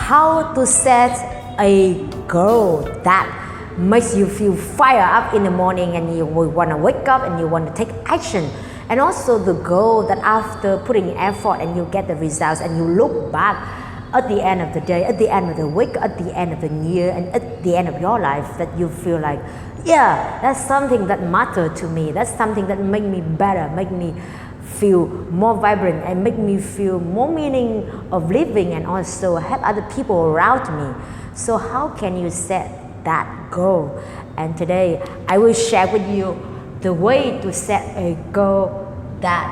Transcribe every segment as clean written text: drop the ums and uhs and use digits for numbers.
how to set a goal that makes you feel fired up in the morning and you want to wake up and you want to take action. And also the goal that after putting effort and you get the results and you look back at the end of the day, at the end of the week, at the end of the year, and at the end of your life, that you feel like, yeah, that's something that mattered to me. That's something that made me better, make me feel more vibrant, and make me feel more meaning of living, and also help other people around me. So how can you set that goal? And today I will share with you the way to set a goal that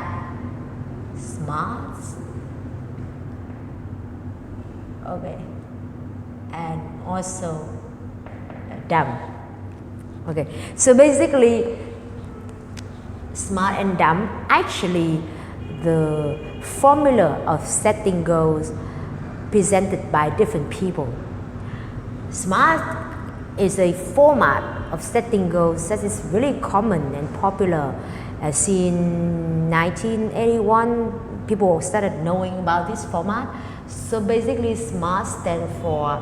smart, okay, and also dumb. Okay, so basically smart and dumb, actually the formula of setting goals presented by different people. Smart is a format of setting goals that is really common and popular. As in 1981, people started knowing about this format. So basically SMART stands for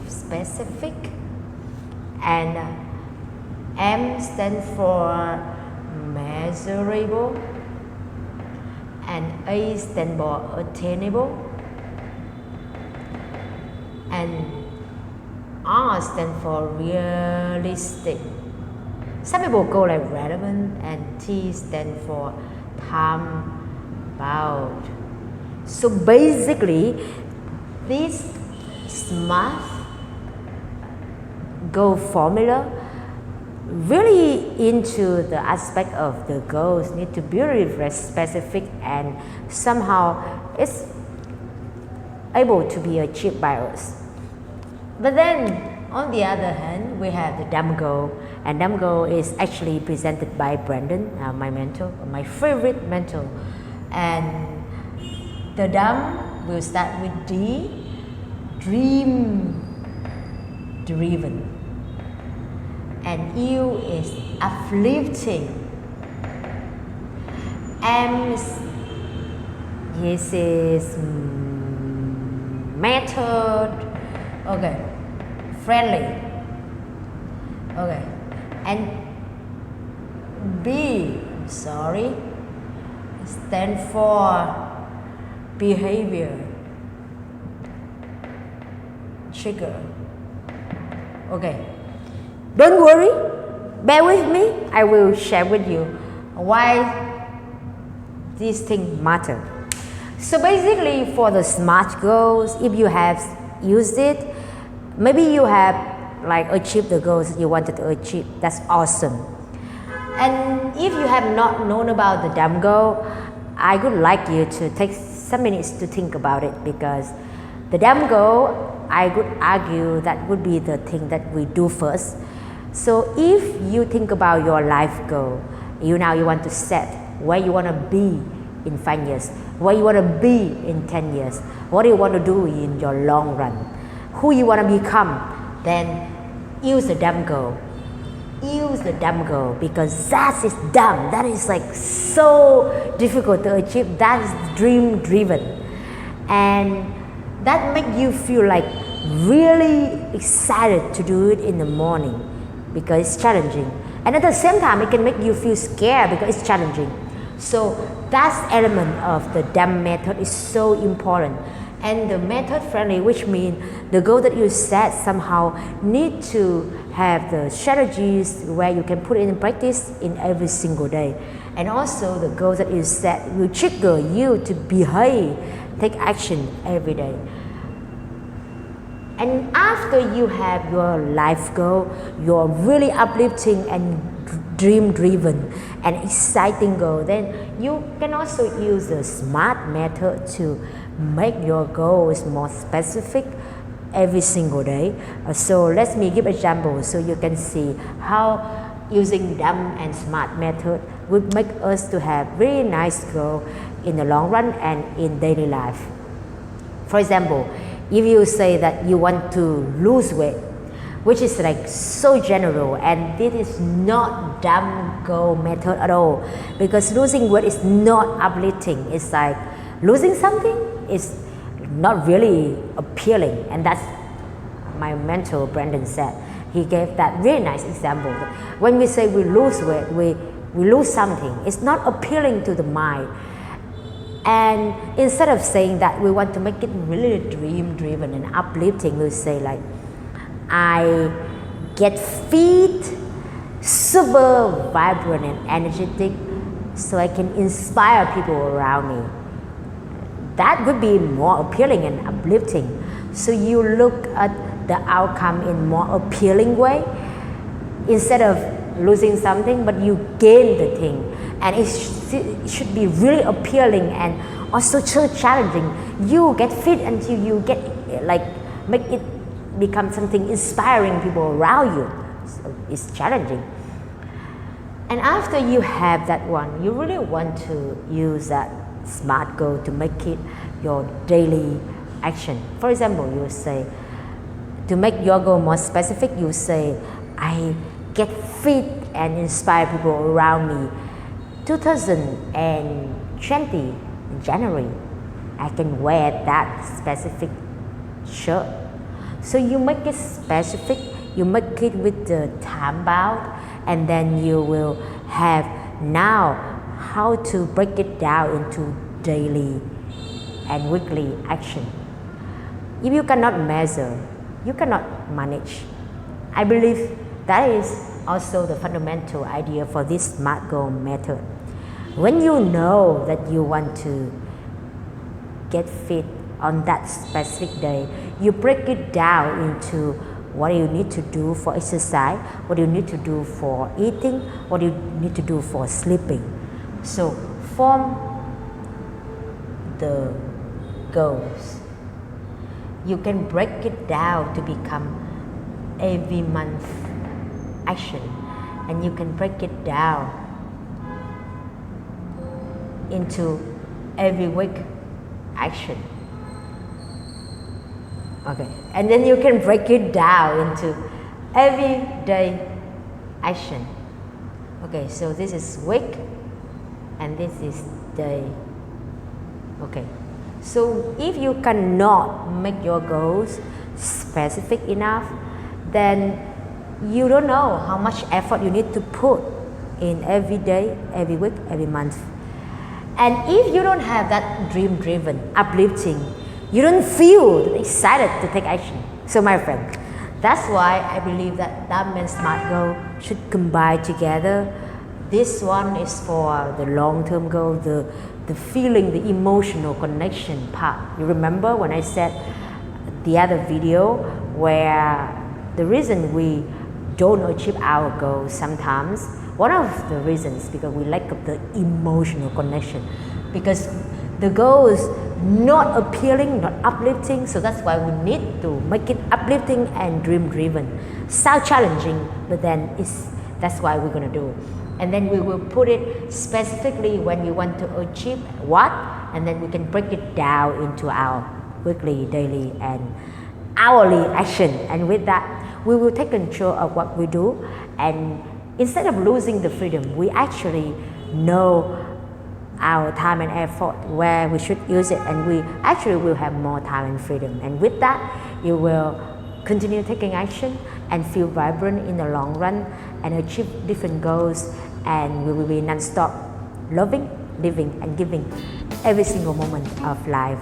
specific, and M stands for measurable, and A stands for attainable, and R stands for realistic. Some people go like relevant, and T stands for time bound. So basically, this SMART goal formula really into the aspect of the goals need to be really very specific, and somehow it's able to be achieved by us. But then on the other hand, we have the dumb goal, and dumb goal is actually presented by Brandon, my mentor, my favorite mentor. And the dumb will start with D, dream driven, and U is uplifting, M is method, okay, friendly, okay, and B, stand for behavior, trigger. Okay, don't worry, bear with me. I will share with you why these things matter. So basically, for the SMART goals, if you have used it, maybe you have like achieved the goals you wanted to achieve. That's awesome. And if you have not known about the dumb goal, I would like you to take some minutes to think about it, because the dumb goal, I would argue that would be the thing that we do first. So if you think about your life goal, you want to set where you want to be in 5 years, where you want to be in 10 years, what do you want to do in your long run, who you want to become, then use the dumb goal. Use the dumb goal, because that is dumb. That is like so difficult to achieve. That is dream driven, and that makes you feel like really excited to do it in the morning because it's challenging, and at the same time it can make you feel scared because it's challenging. So that element of the dumb method is so important. And the method friendly, which means the goal that you set somehow need to have the strategies where you can put it in practice in every single day. And also the goals that you set will trigger you to behave, take action every day. And after you have your life goal, your really uplifting and dream driven and exciting goal, then you can also use the SMART method to make your goals more specific every single day. So let me give example so you can see how using dumb and SMART method would make us to have really nice goal in the long run and in daily life. For example, if you say that you want to lose weight, which is like so general, and this is not dumb goal method at all, because losing weight is not uplifting. It's like losing something is not really appealing. And that's my mentor Brandon said. He gave that really nice example. When we say we lose weight, we lose something, it's not appealing to the mind. And instead of saying that we want to make it really dream driven and uplifting, we say like, I get fit, super vibrant and energetic, so I can inspire people around me. That would be more appealing and uplifting. So you look at the outcome in more appealing way, instead of losing something, but you gain the thing. And it should be really appealing and also so challenging. You get fit until you get like make it become something inspiring people around you. So it's challenging. And after you have that one, you really want to use that SMART goal to make it your daily action. For example, you say, to make your goal more specific, you say, I get fit and inspire people around me. 2020 in January, I can wear that specific shirt. So you make it specific, you make it with the time bound, and then you will have now how to break it down into daily and weekly action. If you cannot measure, you cannot manage. I believe that is also the fundamental idea for this SMART goal method. When you know that you want to get fit on that specific day, you break it down into what you need to do for exercise, what you need to do for eating, what you need to do for sleeping. So form the goals. You can break it down to become every month action, and you can break it down into every week action. Okay, and then you can break it down into every day action. Okay, so this is week and this is day. Okay, so if you cannot make your goals specific enough, then you don't know how much effort you need to put in every day, every week, every month. And if you don't have that dream-driven, uplifting, you don't feel excited to take action. So my friend, that's why I believe that Diamond and SMART goal should combine together. This one is for the long-term goal, the feeling, the emotional connection part. You remember when I said the other video where the reason we don't achieve our goals sometimes, one of the reasons because we lack of the emotional connection, because the goal is not appealing, not uplifting, so that's why we need to make it uplifting and dream driven. Sound challenging, but then that's why we're gonna do. And then we will put it specifically when you want to achieve what, and then we can break it down into our weekly, daily, and hourly action. And with that, we will take control of what we do, and instead of losing the freedom, we actually know our time and effort where we should use it, and we actually will have more time and freedom. And with that, you will continue taking action and feel vibrant in the long run and achieve different goals, and we will be non-stop loving, living, and giving every single moment of life.